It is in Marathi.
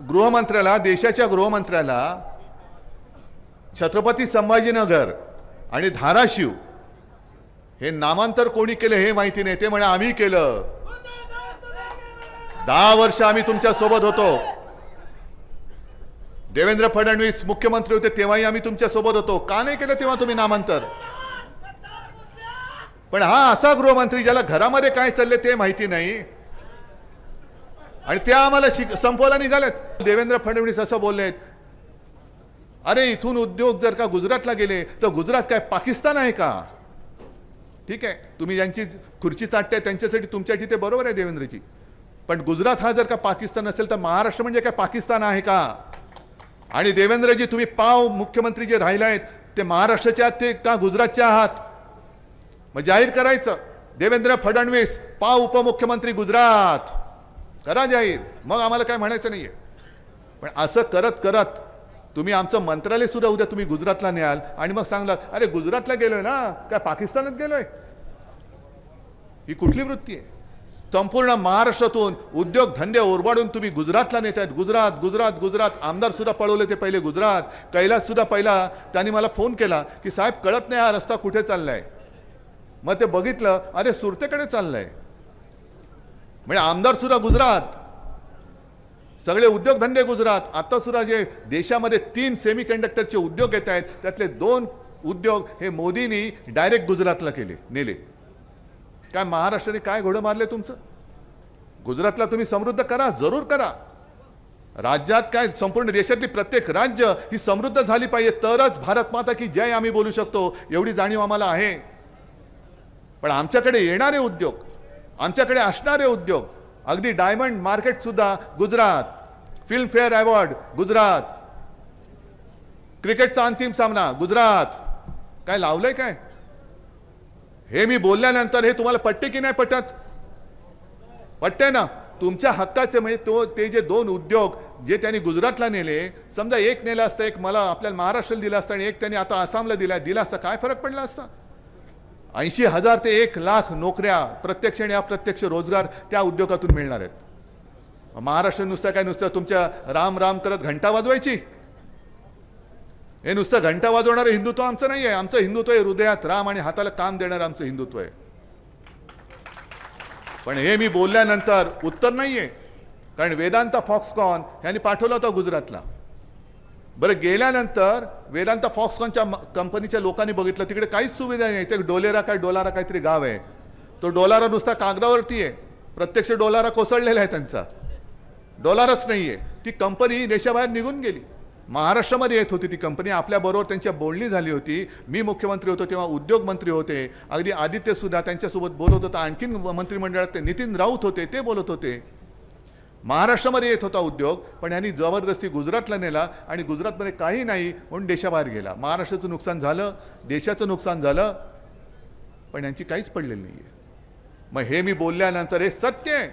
गृहमंत्र्याला, देशाच्या गृहमंत्र्याला छत्रपती संभाजीनगर आणि धाराशिव हे नामांतर कोणी केले हे माहिती नाही. ते म्हणे आम्ही केलं. 10 वर्ष आम्ही तुमच्या सोबत होतो. देवेंद्र फडणवीस मुख्यमंत्री होते तेव्हाही आम्ही तुमच्या सोबत होतो. का नाही केलं तेव्हा तुम्ही नामांतर? पण हा असा गृहमंत्री ज्याला घरामध्ये काय चालले ते माहिती नाही आणि त्या आम्हाला संपवायला निघालेत. देवेंद्र फडणवीस असं बोललेत, अरे इथून उद्योग जर का गुजरातला गेले तर गुजरात काय पाकिस्तान आहे का? ठीक आहे, तुम्ही ज्यांची खुर्ची चाटताय त्यांच्यासाठी तुमच्यासाठी ते बरोबर आहे देवेंद्रजी, पण गुजरात हा जर का पाकिस्तान असेल तर महाराष्ट्र म्हणजे काय पाकिस्तान आहे का? आणि देवेंद्रजी तुम्ही पाव मुख्यमंत्री जे राहिले आहेत ते महाराष्ट्राचे आहात ते का गुजरातचे आहात? मग जाहीर करायचं, देवेंद्र फडणवीस पाव उपमुख्यमंत्री गुजरात करा जाहीर, मग आम्हाला काय म्हणायचं नाहीये. पण असं करत करत तुम्ही आमचं मंत्रालय सुद्धा उद्या तुम्ही गुजरातला न्याल आणि मग सांगला अरे गुजरातला गेलोय ना, काय पाकिस्तानात गेलोय? ही कुठली वृत्ती आहे? संपूर्ण महाराष्ट्रातून उद्योग धंदे ओरबाडून तुम्ही गुजरातला नेतायत. गुजरात गुजरात गुजरात. आमदार सुद्धा पळवले ते पहिले गुजरात. कैलास सुद्धा पहिला त्यांनी मला फोन केला की साहेब कळत नाही हा रस्ता कुठे चाललाय. मग ते बघितलं, अरे सुरतेकडे चाललाय. म्हणजे आमदार सुद्धा गुजरात, सगळे उद्योगधंदे गुजरात. आता सुद्धा जे देशामध्ये 3 सेमीकंडक्टरचे उद्योग येत आहेत त्यातले 2 उद्योग हे मोदींनी डायरेक्ट गुजरातला नेले. काय महाराष्ट्राने काय घोडं मारले तुमचं? गुजरातला तुम्ही समृद्ध करा, जरूर करा. राज्यात काय संपूर्ण देशातली प्रत्येक राज्य ही समृद्ध झाली पाहिजे तरच भारत माता की जय आम्ही बोलू शकतो, एवढी जाणीव आम्हाला आहे. पण आमच्याकडे येणारे उद्योग, आमच्याकडे असणारे उद्योग, अगदी डायमंड मार्केट सुद्धा गुजरात, फिल्मफेअर अवॉर्ड गुजरात, क्रिकेटचा अंतिम सामना गुजरात. काय लावलंय काय? हे मी बोलल्यानंतर हे तुम्हाला पटते की नाही पटत? पटते ना? तुमच्या हक्काचे म्हणजे ते जे 2 उद्योग जे त्यांनी गुजरातला नेले, समजा एक नेला असता, एक मला आपल्याला महाराष्ट्राला दिला असता आणि एक त्यांनी आता आसामला दिला असता, काय फरक पडला असता? 80,000 ते 1,00,000 नोकऱ्या, प्रत्यक्ष आणि अप्रत्यक्ष रोजगार त्या उद्योगातून मिळणार आहेत. महाराष्ट्र नुसतं तुमच्या राम राम करत घंटा वाजवायची? हे नुसतं घंटा वाजवणारं हिंदुत्व आमचं नाही आहे. आमचं हिंदुत्व आहे हृदयात राम आणि हाताला काम देणारं आमचं हिंदुत्व आहे. पण हे मी बोलल्यानंतर उत्तर नाहीये, कारण वेदांता फॉक्सकॉन यांनी पाठवला होता गुजरातला. बरं, गेल्यानंतर वेदांता फॉक्सकॉनच्या कंपनीच्या लोकांनी बघितलं तिकडे काहीच सुविधा नाही. ते डोलारा काहीतरी गाव आहे. तो डोलारा नुसता कागदावरती आहे, प्रत्यक्ष डोलारा कोसळलेला आहे त्यांचा, डॉलरच नाहीये. ती कंपनी देशाबाहेर निघून गेली. महाराष्ट्रामध्ये येत होती ती कंपनी, आपल्याबरोबर त्यांच्या बोलणी झाली होती. मी मुख्यमंत्री होतो तेव्हा उद्योग मंत्री होते, अगदी आदित्य सुद्धा त्यांच्यासोबत बोलत होता. आणखीन मंत्रिमंडळात ते नितीन राऊत होते, ते बोलत होते. महाराष्ट्रामध्ये येत होता उद्योग, पण यांनी जबरदस्ती गुजरातला नेला आणि गुजरातमध्ये काही नाही म्हणून देशाबाहेर गेला. महाराष्ट्राचं नुकसान झालं, देशाचं नुकसान झालं, पण यांची काहीच पडलेली नाहीये. मग हे मी बोलल्यानंतर हे सत्य आहे.